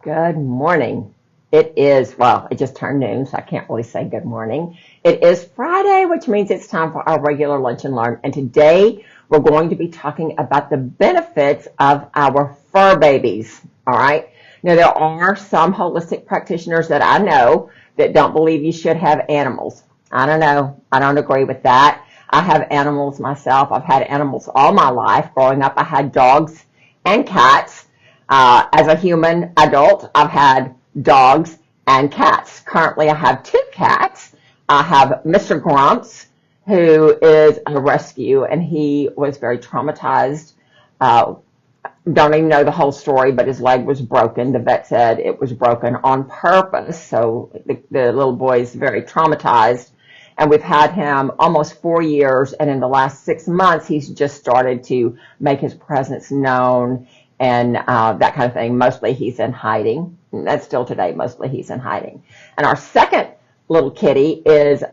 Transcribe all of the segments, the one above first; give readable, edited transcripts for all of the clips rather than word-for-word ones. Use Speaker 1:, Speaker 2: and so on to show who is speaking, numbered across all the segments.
Speaker 1: Good morning. It is, well, it just turned noon, so I can't really say good morning. It is Friday, which means it's time for our regular lunch and learn. And today we're going to be talking about the benefits of our fur babies. All right. Now, there are some holistic practitioners that I know that don't believe you should have animals. I don't know. I don't agree with that. I have animals myself. I've had animals all my life. Growing up, I had dogs and cats. As a human adult, I've had dogs and cats. Currently, I have two cats. I have Mr. Grumps, who is a rescue, and he was very traumatized. Don't even know the whole story, but his leg was broken. The vet said it was broken on purpose, so the little boy is very traumatized. And we've had him almost 4 years, and in the last 6 months, he's just started to make his presence known and that kind of thing. Mostly he's in hiding. That's still today. Mostly he's in hiding. And our second little kitty is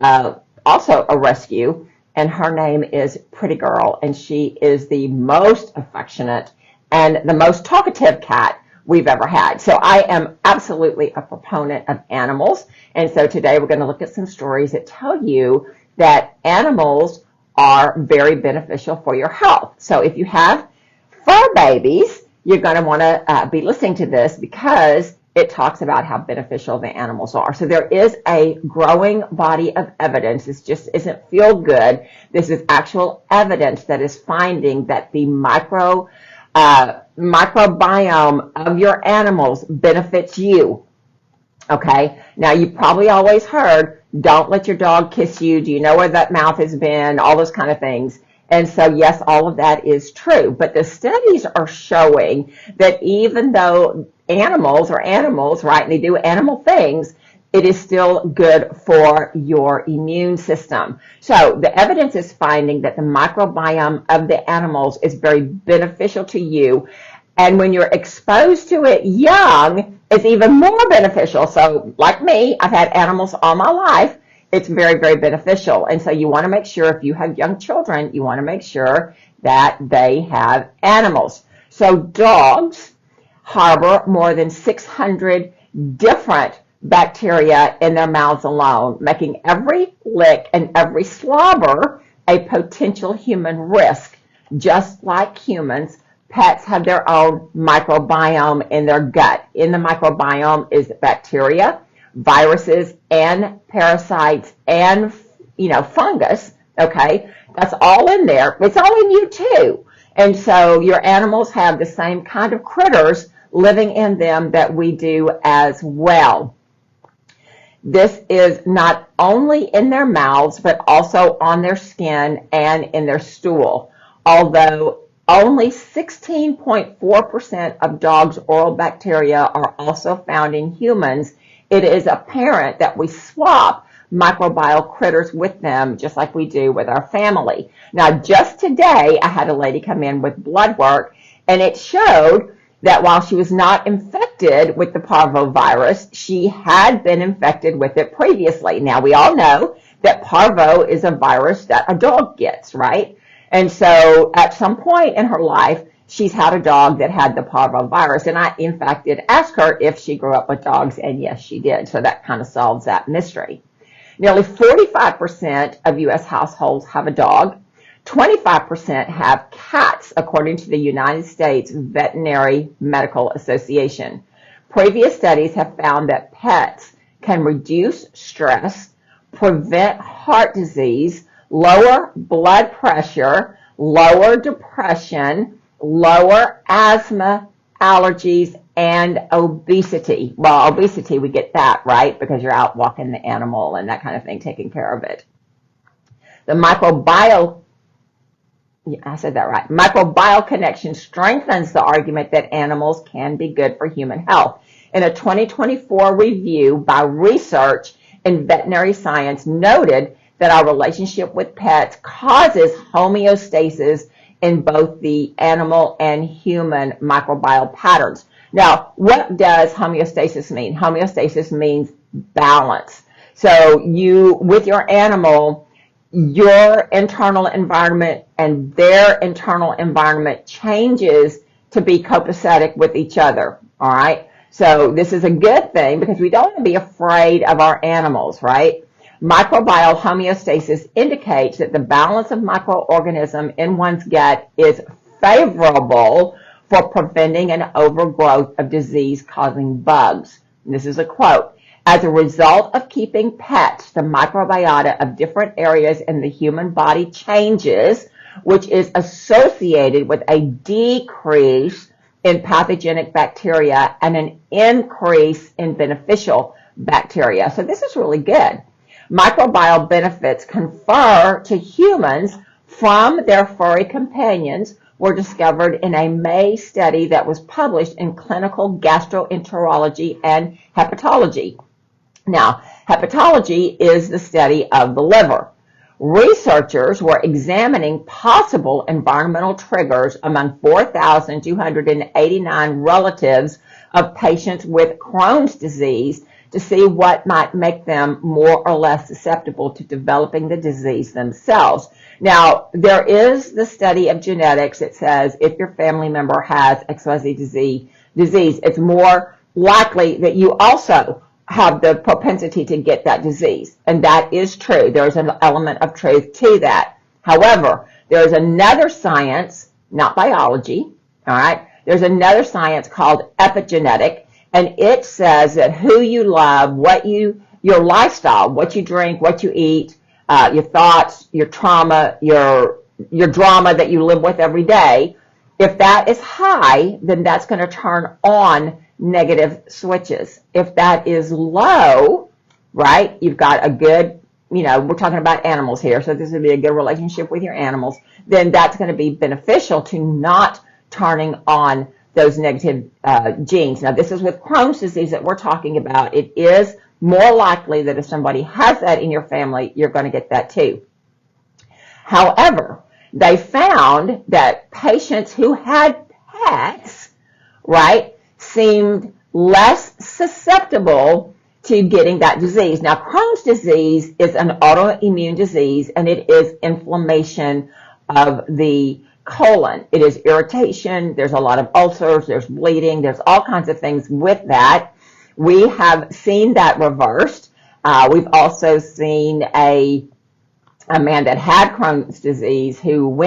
Speaker 1: also a rescue, and her name is Pretty Girl, and she is the most affectionate and the most talkative cat we've ever had. So I am absolutely a proponent of animals, and so today we're going to look at some stories that tell you that animals are very beneficial for your health. So if you have fur babies, you're going to want to be listening to this because it talks about how beneficial the animals are. So there is a growing body of evidence. This just isn't feel good. This is actual evidence that is finding that the microbiome of your animals benefits you. Okay. Now, you've probably always heard, don't let your dog kiss you. Do you know where that mouth has been? All those kind of things. And so, yes, all of that is true. But the studies are showing that even though animals are animals, right, and they do animal things, it is still good for your immune system. So the evidence is finding that the microbiome of the animals is very beneficial to you. And when you're exposed to it young, it's even more beneficial. So like me, I've had animals all my life. It's very, very beneficial. And so you want to make sure if you have young children, you want to make sure that they have animals. So dogs harbor more than 600 different bacteria in their mouths alone, making every lick and every slobber a potential human risk. Just like humans, pets have their own microbiome in their gut. In the microbiome is bacteria, viruses, and parasites, and fungus. Okay, that's all in there. It's all in you too. And so your animals have the same kind of critters living in them that we do as well. This is not only in their mouths, but also on their skin and in their stool. Although only 16.4% of dogs' oral bacteria are also found in humans, it is apparent that we swap microbial critters with them just like we do with our family. Now, just today, I had a lady come in with blood work, and it showed that while she was not infected with the parvovirus, she had been infected with it previously. Now, we all know that parvo is a virus that a dog gets, right? And so at some point in her life, she's had a dog that had the parvovirus. And I, in fact, did ask her if she grew up with dogs, and yes, she did. So that kind of solves that mystery. Nearly 45% of U.S. households have a dog. 25% have cats, according to the United States Veterinary Medical Association. Previous studies have found that pets can reduce stress, prevent heart disease, lower blood pressure, lower depression, lower asthma, allergies, and obesity. Well, obesity, we get that, right? Because you're out walking the animal and that kind of thing, taking care of it. The microbiome connection strengthens the argument that animals can be good for human health. In a 2024 review by Research in Veterinary Science noted that our relationship with pets causes homeostasis in both the animal and human microbial patterns. Now, what does homeostasis mean? Homeostasis means balance. So with your animal, your internal environment and their internal environment changes to be copacetic with each other, all right? So this is a good thing because we don't want to be afraid of our animals, right? Microbial homeostasis indicates that the balance of microorganism in one's gut is favorable for preventing an overgrowth of disease-causing bugs. And this is a quote. As a result of keeping pets, the microbiota of different areas in the human body changes, which is associated with a decrease in pathogenic bacteria and an increase in beneficial bacteria. So this is really good. Microbial benefits confer to humans from their furry companions were discovered in a May study that was published in Clinical Gastroenterology and Hepatology. Now, hepatology is the study of the liver. Researchers were examining possible environmental triggers among 4,289 relatives of patients with Crohn's disease to see what might make them more or less susceptible to developing the disease themselves. Now, there is the study of genetics that says if your family member has XYZ disease, it's more likely that you also have the propensity to get that disease. And that is true. There's an element of truth to that. However, there's another science, not biology, all right? There's another science called epigenetic, and it says that who you love, your lifestyle, what you drink, what you eat, your thoughts, your trauma, your drama that you live with every day, if that is high, then that's going to turn on negative switches. If that is low, right, you've got a good, we're talking about animals here, so this would be a good relationship with your animals, then that's going to be beneficial to not turning on those negative genes. Now, this is with Crohn's disease that we're talking about. It is more likely that if somebody has that in your family, you're going to get that too. However, they found that patients who had pets, right, seemed less susceptible to getting that disease. Now, Crohn's disease is an autoimmune disease, and it is inflammation of the colon. It is irritation. There's a lot of ulcers. There's bleeding. There's all kinds of things with that. We have seen that reversed. We've also seen a man that had Crohn's disease who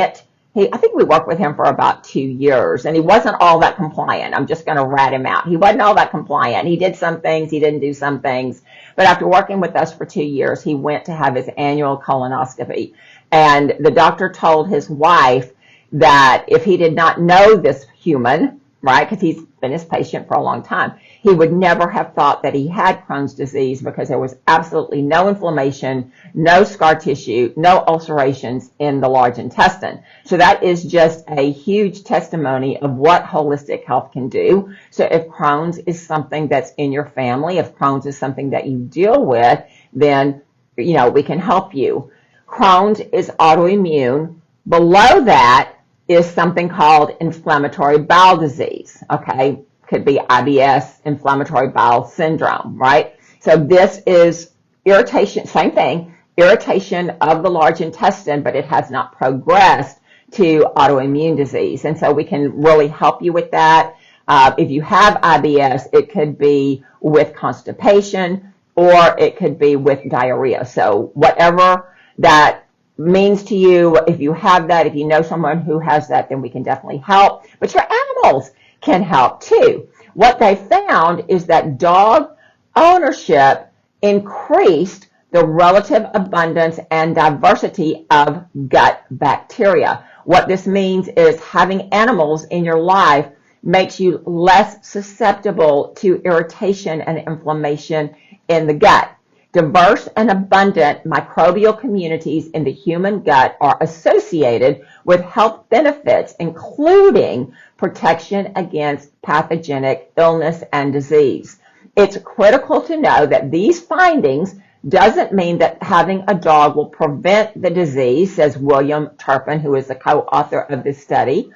Speaker 1: I think we worked with him for about 2 years, and he wasn't all that compliant. I'm just going to rat him out. He wasn't all that compliant. He did some things, he didn't do some things. But after working with us for 2 years, he went to have his annual colonoscopy. And the doctor told his wife that if he did not know this human, right, because he's been his patient for a long time, he would never have thought that he had Crohn's disease because there was absolutely no inflammation, no scar tissue, no ulcerations in the large intestine. So that is just a huge testimony of what holistic health can do. So if Crohn's is something that's in your family, if Crohn's is something that you deal with, then, we can help you. Crohn's is autoimmune. Below that is something called inflammatory bowel disease, okay? Could be IBS, inflammatory bowel syndrome, right? So this is irritation, same thing, irritation of the large intestine, but it has not progressed to autoimmune disease. And so we can really help you with that. If you have IBS, it could be with constipation or it could be with diarrhea. So whatever that means to you, if you have that, if you know someone who has that, then we can definitely help. But your animals can help too. What they found is that dog ownership increased the relative abundance and diversity of gut bacteria. What this means is having animals in your life makes you less susceptible to irritation and inflammation in the gut. Diverse and abundant microbial communities in the human gut are associated with health benefits, including protection against pathogenic illness and disease. It's critical to know that these findings doesn't mean that having a dog will prevent the disease, says William Turpin, who is the co-author of this study.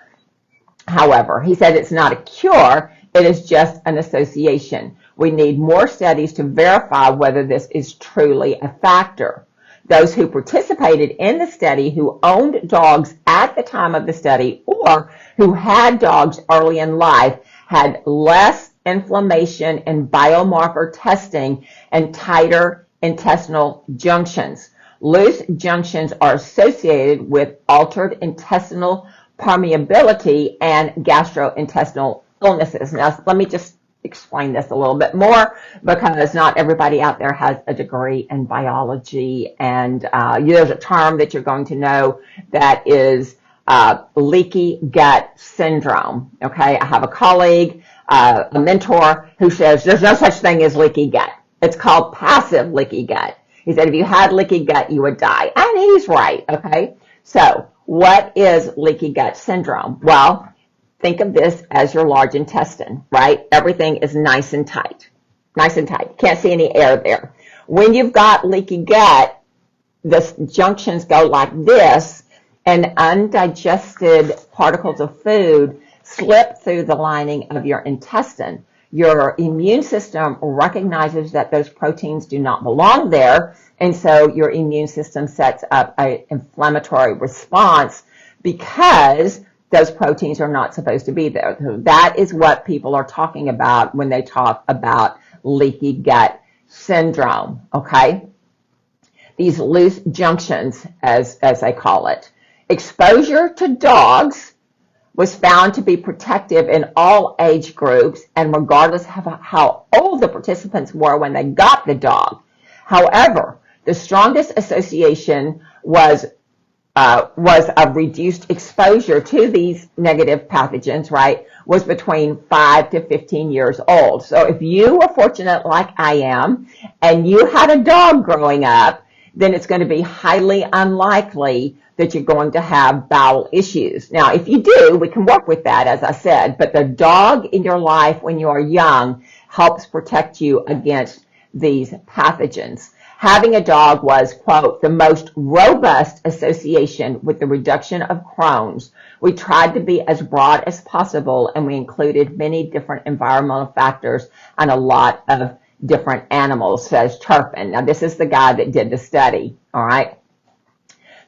Speaker 1: However, he said it's not a cure, it is just an association. We need more studies to verify whether this is truly a factor. Those who participated in the study who owned dogs at the time of the study or who had dogs early in life had less inflammation in biomarker testing and tighter intestinal junctions. Loose junctions are associated with altered intestinal permeability and gastrointestinal illnesses. Now, let me just explain this a little bit more, because not everybody out there has a degree in biology, and there's a term that you're going to know that is leaky gut syndrome. Okay, I have a colleague, a mentor, who says there's no such thing as leaky gut. It's called passive leaky gut. He said if you had leaky gut, you would die. And he's right, okay? So what is leaky gut syndrome? Well, think of this as your large intestine, right? Everything is nice and tight. Nice and tight. Can't see any air there. When you've got leaky gut, the junctions go like this, and undigested particles of food slip through the lining of your intestine. Your immune system recognizes that those proteins do not belong there, and so your immune system sets up an inflammatory response because those proteins are not supposed to be there. So that is what people are talking about when they talk about leaky gut syndrome, okay? These loose junctions, as they call it. Exposure to dogs was found to be protective in all age groups and regardless of how old the participants were when they got the dog. However, the strongest association was of reduced exposure to these negative pathogens, right, was between 5 to 15 years old. So if you were fortunate like I am and you had a dog growing up, then it's going to be highly unlikely that you're going to have bowel issues. Now, if you do, we can work with that, as I said, but the dog in your life when you are young helps protect you against these pathogens. Having a dog was, quote, the most robust association with the reduction of Crohn's. We tried to be as broad as possible, and we included many different environmental factors and a lot of different animals, says Turpin. Now, this is the guy that did the study, all right?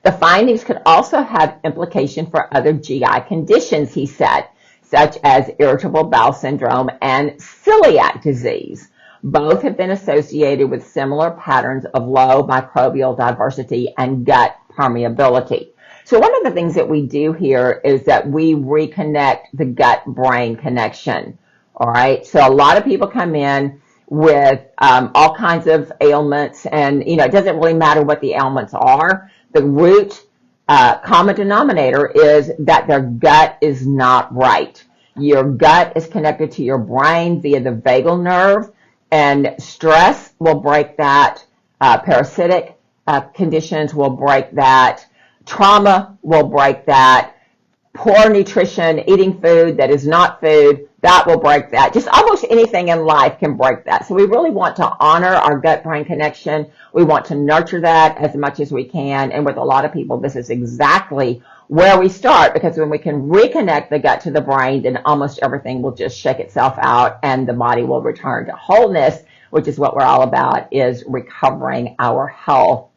Speaker 1: The findings could also have implication for other GI conditions, he said, such as irritable bowel syndrome and celiac disease. Both have been associated with similar patterns of low microbial diversity and gut permeability. So one of the things that we do here is that we reconnect the gut-brain connection, all right? So a lot of people come in with all kinds of ailments, and, it doesn't really matter what the ailments are. The root common denominator is that their gut is not right. Your gut is connected to your brain via the vagal nerve, and stress will break that. Parasitic conditions will break that. Trauma will break that. Poor nutrition, eating food that is not food, that will break that. Just almost anything in life can break that. So we really want to honor our gut-brain connection. We want to nurture that as much as we can. And with a lot of people, this is exactly where we start, because when we can reconnect the gut to the brain, then almost everything will just shake itself out and the body will return to wholeness, which is what we're all about, is recovering our health.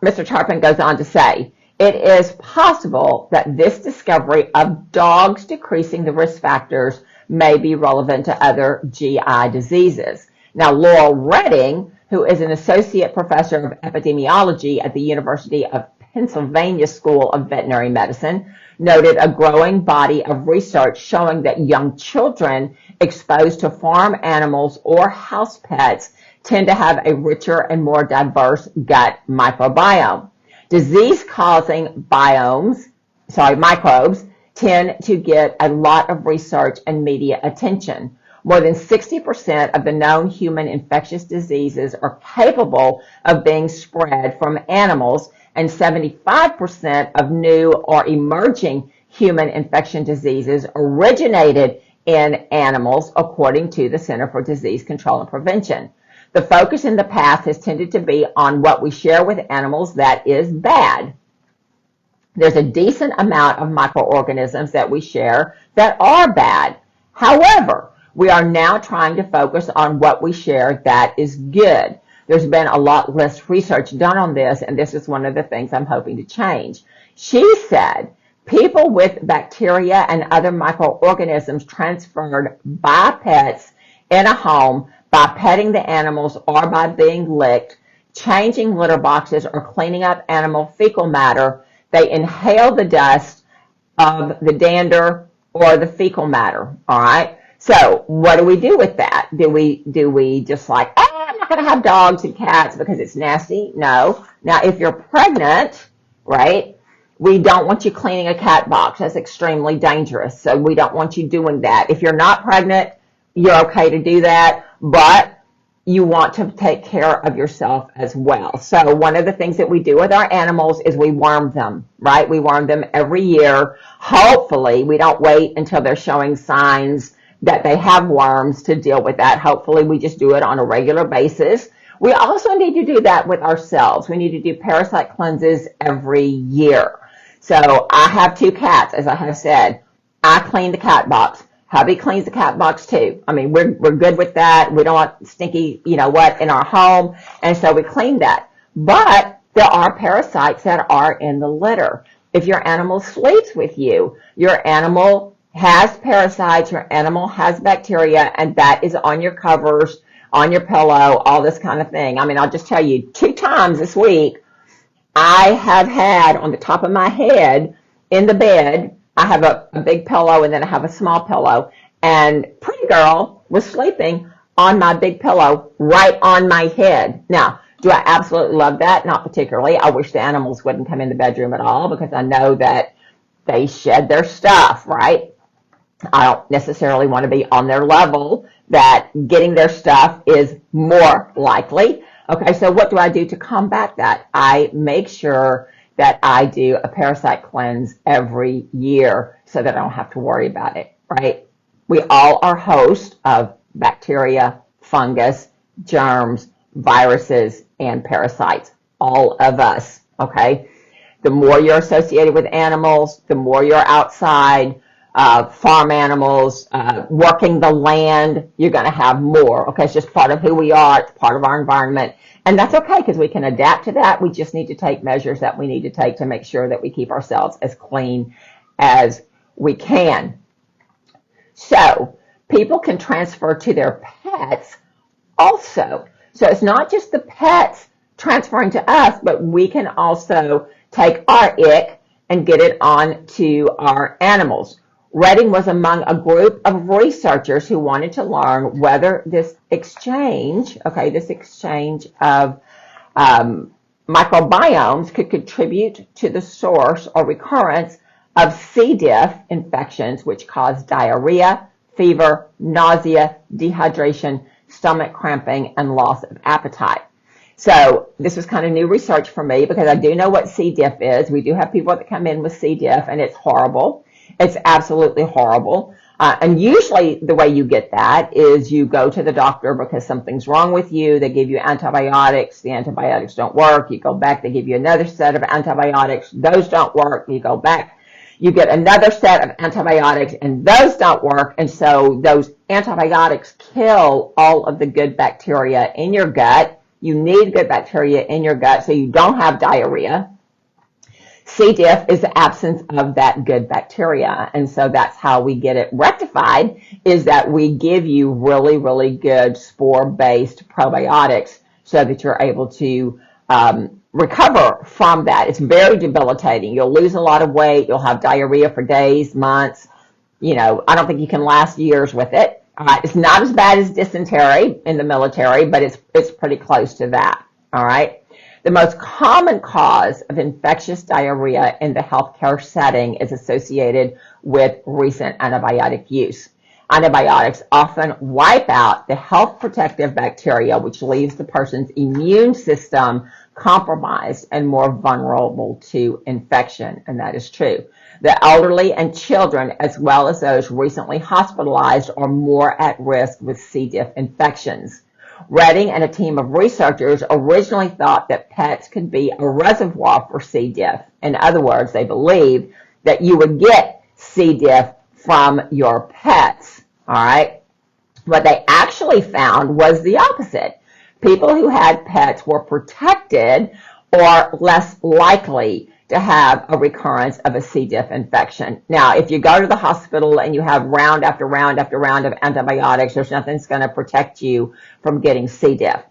Speaker 1: Mr. Turpin goes on to say, it is possible that this discovery of dogs decreasing the risk factors may be relevant to other GI diseases. Now, Laurel Redding, who is an associate professor of epidemiology at the University of Pennsylvania School of Veterinary Medicine, noted a growing body of research showing that young children exposed to farm animals or house pets tend to have a richer and more diverse gut microbiome. Disease-causing microbes tend to get a lot of research and media attention. More than 60% of the known human infectious diseases are capable of being spread from animals, and 75% of new or emerging human infection diseases originated in animals, according to the Center for Disease Control and Prevention. The focus in the past has tended to be on what we share with animals that is bad. There's a decent amount of microorganisms that we share that are bad. However, we are now trying to focus on what we share that is good. There's been a lot less research done on this, and this is one of the things I'm hoping to change. She said People with bacteria and other microorganisms transferred by pets in a home by petting the animals or by being licked, changing litter boxes, or cleaning up animal fecal matter. They inhale the dust of the dander or the fecal matter. All right. So what do we do with that? Do we just like, oh, I'm not going to have dogs and cats because it's nasty? No. Now, if you're pregnant, right, we don't want you cleaning a cat box. That's extremely dangerous. So we don't want you doing that. If you're not pregnant, you're okay to do that, but you want to take care of yourself as well. So one of the things that we do with our animals is we worm them, right? We worm them every year. Hopefully, we don't wait until they're showing signs that they have worms to deal with that. Hopefully, we just do it on a regular basis. We also need to do that with ourselves. We need to do parasite cleanses every year. So I have 2 cats, as I have said. I clean the cat box. Hubby cleans the cat box too. I mean, we're good with that. We don't want stinky, in our home. And so we clean that. But there are parasites that are in the litter. If your animal sleeps with you, your animal has parasites, your animal has bacteria, and that is on your covers, on your pillow, all this kind of thing. I mean, I'll just tell you, 2 times this week, I have had on the top of my head in the bed, I have a big pillow and then I have a small pillow. And Pretty Girl was sleeping on my big pillow right on my head. Now, do I absolutely love that? Not particularly. I wish the animals wouldn't come in the bedroom at all because I know that they shed their stuff, right? I don't necessarily want to be on their level that getting their stuff is more likely. Okay, so what do I do to combat that? I make sure that I do a parasite cleanse every year so that I don't have to worry about it, right? We all are hosts of bacteria, fungus, germs, viruses, and parasites. All of us, okay? The more you're associated with animals, the more you're outside, farm animals, working the land, you're going to have more. Okay, it's just part of who we are. It's part of our environment. And that's okay because we can adapt to that. We just need to take measures that we need to take to make sure that we keep ourselves as clean as we can. So people can transfer to their pets also. So it's not just the pets transferring to us, but we can also take our ick and get it on to our animals. Redding was among a group of researchers who wanted to learn whether this exchange of microbiomes could contribute to the source or recurrence of C. diff infections, which cause diarrhea, fever, nausea, dehydration, stomach cramping, and loss of appetite. So this was kind of new research for me because I do know what C. diff is. We do have people that come in with C. diff, and it's horrible. It's absolutely horrible. And usually the way you get that is you go to the doctor because something's wrong with you. They give you antibiotics. The antibiotics don't work. You go back. They give you another set of antibiotics. Those don't work. You go back. You get another set of antibiotics, and those don't work. And so those antibiotics kill all of the good bacteria in your gut. You need good bacteria in your gut so you don't have diarrhea. C. diff is the absence of that good bacteria. And so that's how we get it rectified, is that we give you really, really good spore-based probiotics so that you're able to recover from that. It's very debilitating. You'll lose a lot of weight. You'll have diarrhea for days, months. I don't think you can last years with it. It's not as bad as dysentery in the military, but it's pretty close to that. All right. The most common cause of infectious diarrhea in the healthcare setting is associated with recent antibiotic use. Antibiotics often wipe out the health protective bacteria, which leaves the person's immune system compromised and more vulnerable to infection, and that is true. The elderly and children, as well as those recently hospitalized, are more at risk with C. diff infections. Redding and a team of researchers originally thought that pets could be a reservoir for C. diff. In other words, they believed that you would get C. diff from your pets. All right. What they actually found was the opposite. People who had pets were protected or less likely to have a recurrence of a C. diff infection. Now, if you go to the hospital and you have round after round after round of antibiotics, there's nothing that's going to protect you from getting C. diff.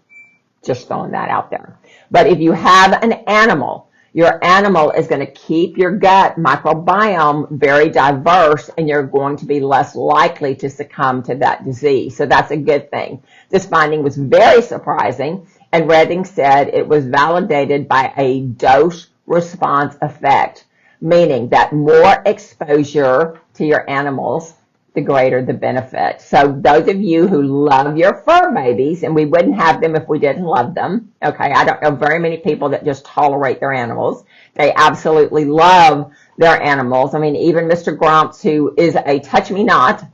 Speaker 1: Just throwing that out there. But if you have an animal, your animal is going to keep your gut microbiome very diverse, and you're going to be less likely to succumb to that disease. So that's a good thing. This finding was very surprising, and Redding said it was validated by a dose response effect, meaning that more exposure to your animals, the greater the benefit. So those of you who love your fur babies, and we wouldn't have them if we didn't love them, okay, I don't know very many people that just tolerate their animals. They absolutely love their animals. I mean, even Mr. Grumps, who is a touch-me-not,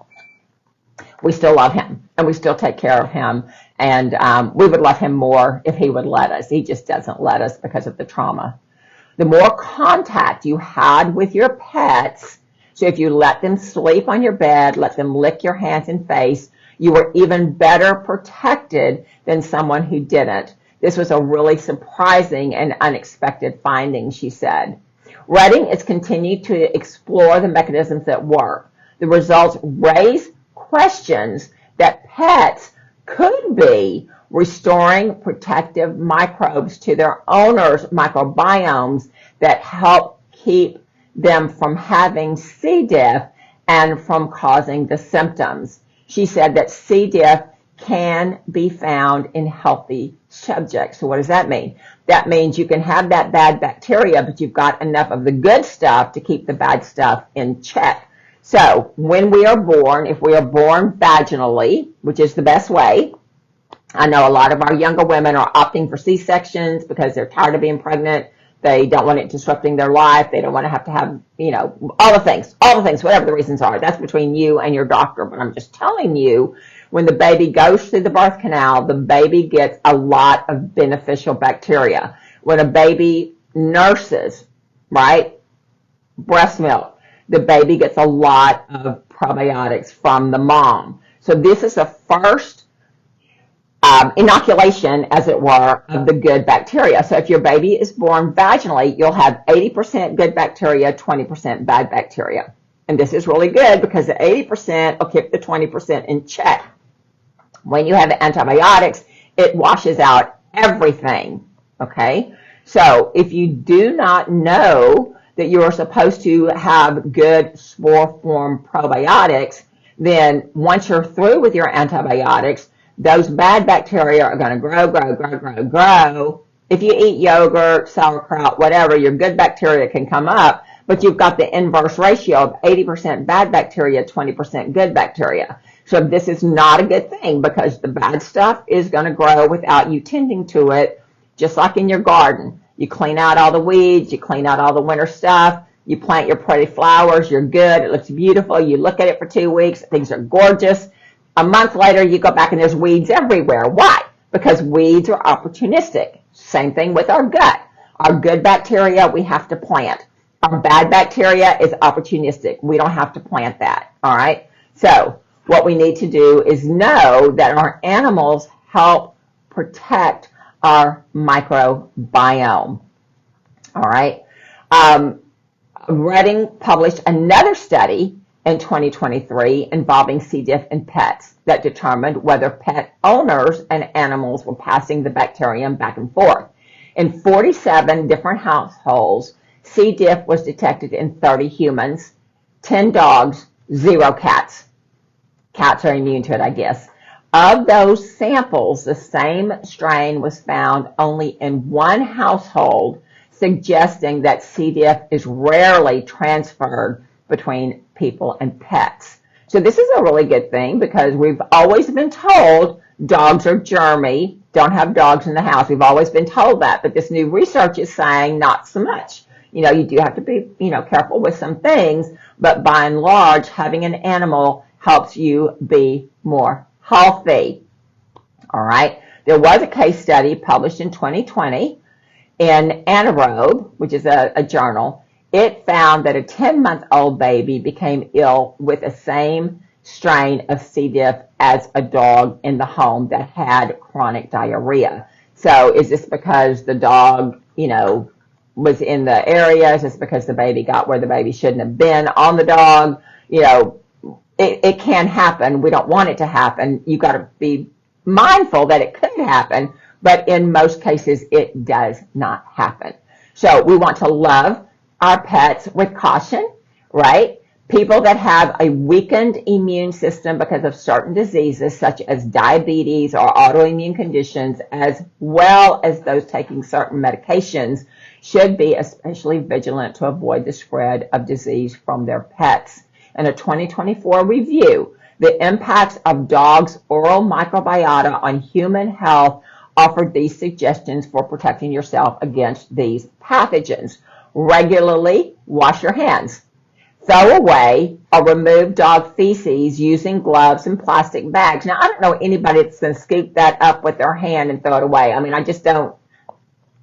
Speaker 1: we still love him, and we still take care of him, and we would love him more if he would let us. He just doesn't let us because of the trauma. The more contact you had with your pets, so if you let them sleep on your bed, let them lick your hands and face, you were even better protected than someone who didn't. This was a really surprising and unexpected finding, she said. Redding has continued to explore the mechanisms that work. The results raise questions that pets could be restoring protective microbes to their owners' microbiomes that help keep them from having C. diff and from causing the symptoms. She said that C. diff can be found in healthy subjects. So what does that mean? That means you can have that bad bacteria, but you've got enough of the good stuff to keep the bad stuff in check. So when we are born, if we are born vaginally, which is the best way, I know a lot of our younger women are opting for C-sections because they're tired of being pregnant. They don't want it disrupting their life. They don't want to have, all the things, whatever the reasons are. That's between you and your doctor. But I'm just telling you, when the baby goes through the birth canal, the baby gets a lot of beneficial bacteria. When a baby nurses, right, breast milk, the baby gets a lot of probiotics from the mom. So this is the first inoculation, as it were, of the good bacteria. So if your baby is born vaginally, you'll have 80% good bacteria, 20% bad bacteria. And this is really good because the 80% will keep the 20% in check. When you have antibiotics, it washes out everything, okay? So if you do not know that you are supposed to have good spore-form probiotics, then once you're through with your antibiotics, those bad bacteria are going to grow. If you eat yogurt, sauerkraut, whatever, your good bacteria can come up, but you've got the inverse ratio of 80% bad bacteria, 20% good bacteria. So this is not a good thing because the bad stuff is going to grow without you tending to it, just like in your garden. You clean out all the weeds, you clean out all the winter stuff, you plant your pretty flowers, you're good, it looks beautiful, you look at it for 2 weeks, things are gorgeous. A month later, you go back and there's weeds everywhere. Why? Because weeds are opportunistic. Same thing with our gut. Our good bacteria, we have to plant. Our bad bacteria is opportunistic. We don't have to plant that, all right? So what we need to do is know that our animals help protect our microbiome, all right? Redding published another study in 2023 involving C. diff in pets that determined whether pet owners and animals were passing the bacterium back and forth. In 47 different households, C. diff was detected in 30 humans, 10 dogs, 0 cats. Cats are immune to it, I guess. Of those samples, the same strain was found only in 1 household, suggesting that C. diff is rarely transferred between people and pets. So this is a really good thing because we've always been told dogs are germy, don't have dogs in the house. We've always been told that, but this new research is saying not so much. You do have to be, careful with some things, but by and large, having an animal helps you be more healthy. All right. There was a case study published in 2020 in Anaerobe, which is a journal. It found that a 10-month-old baby became ill with the same strain of C. diff as a dog in the home that had chronic diarrhea. So is this because the dog, was in the area, just because the baby got where the baby shouldn't have been on the dog. It can happen. We don't want it to happen. You got to be mindful that it could happen, but in most cases, it does not happen. So we want to love our pets with caution, right? People that have a weakened immune system because of certain diseases such as diabetes or autoimmune conditions, as well as those taking certain medications, should be especially vigilant to avoid the spread of disease from their pets. In a 2024 review, the impacts of dogs' oral microbiota on human health offered these suggestions for protecting yourself against these pathogens. Regularly wash your hands. Throw away or remove dog feces using gloves and plastic bags. Now, I don't know anybody that's going to scoop that up with their hand and throw it away. I mean, I don't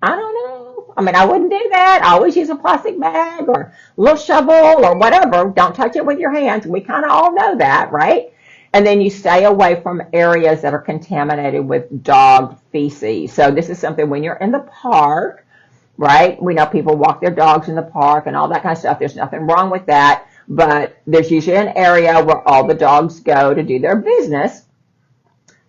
Speaker 1: know. I mean, I wouldn't do that. I always use a plastic bag or a little shovel or whatever. Don't touch it with your hands. We kind of all know that, right? And then you stay away from areas that are contaminated with dog feces. So this is something when you're in the park, right? We know people walk their dogs in the park and all that kind of stuff. There's nothing wrong with that. But there's usually an area where all the dogs go to do their business.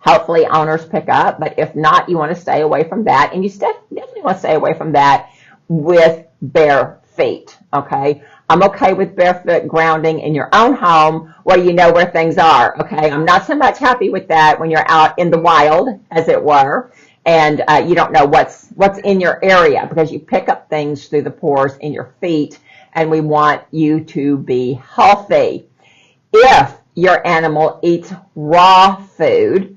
Speaker 1: Hopefully owners pick up, but if not, you want to stay away from that. And you definitely want to stay away from that with bare feet, okay? I'm okay with barefoot grounding in your own home where you know where things are, okay? I'm not so much happy with that when you're out in the wild, as it were, and you don't know what's in your area because you pick up things through the pores in your feet, and we want you to be healthy. If your animal eats raw food,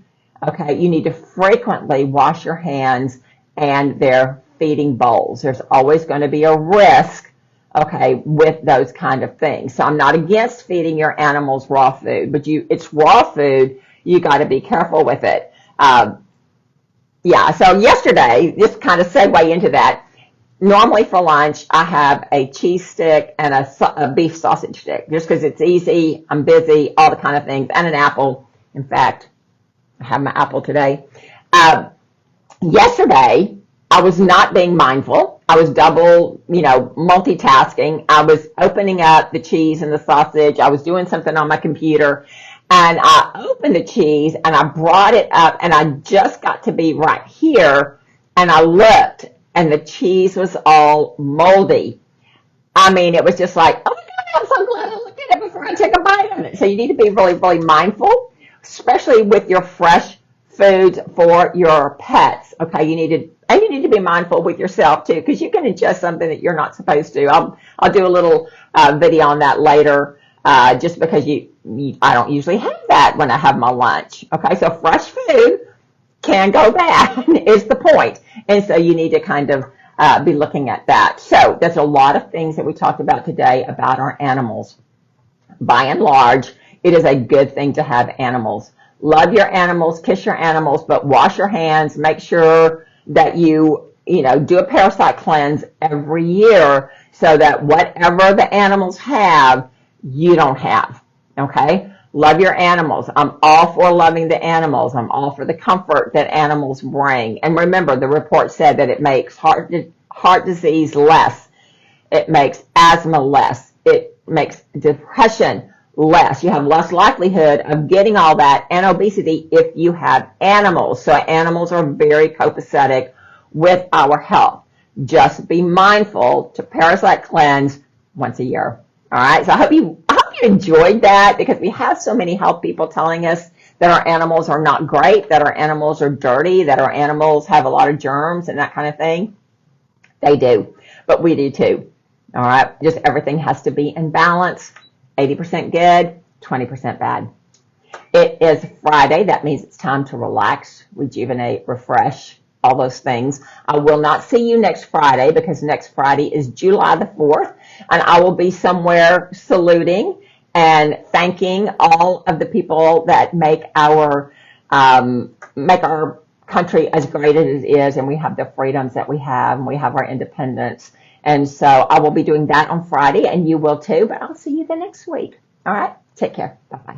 Speaker 1: okay, you need to frequently wash your hands and their feeding bowls. There's always going to be a risk, okay, with those kind of things. So I'm not against feeding your animals raw food, but it's raw food. You got to be careful with it. So yesterday, just kind of segue into that. Normally for lunch, I have a cheese stick and a beef sausage stick, just because it's easy, I'm busy, all the kind of things, and an apple. In fact, I have my apple today. Yesterday, I was not being mindful. I was multitasking. I was opening up the cheese and the sausage. I was doing something on my computer, and I opened the cheese, and I brought it up, and I just got to be right here, and I looked, and the cheese was all moldy. I mean, it was just like, oh my God, I'm so glad I looked at it before I took a bite of it. So you need to be really, really mindful, especially with your fresh foods for your pets. Okay, you need to be mindful with yourself too, because you can ingest something that you're not supposed to. I'll do a little video on that later, just because I don't usually have that when I have my lunch. Okay, so fresh food can go bad is the point, and so you need to kind of be looking at that. So there's a lot of things that we talked about today about our animals. By and large, it is a good thing to have animals. Love your animals, kiss your animals, but wash your hands. Make sure that you do a parasite cleanse every year so that whatever the animals have, you don't have, okay? Love your animals. I'm all for loving the animals. I'm all for the comfort that animals bring. And remember, the report said that it makes heart disease less. It makes asthma less. It makes depression less. You have less likelihood of getting all that and obesity if you have animals. So animals are very copacetic with our health. Just be mindful to parasite cleanse once a year. All right. So I hope you enjoyed that, because we have so many health people telling us that our animals are not great, that our animals are dirty, that our animals have a lot of germs and that kind of thing. They do, but we do too. All right. Just everything has to be in balance. 80% good, 20% bad. It is Friday. That means it's time to relax, rejuvenate, refresh, all those things. I will not see you next Friday, because next Friday is July the 4th, and I will be somewhere saluting and thanking all of the people that make our country as great as it is, and we have the freedoms that we have, and we have our independence. And so I will be doing that on Friday, and you will too, but I'll see you the next week. All right? Take care. Bye-bye.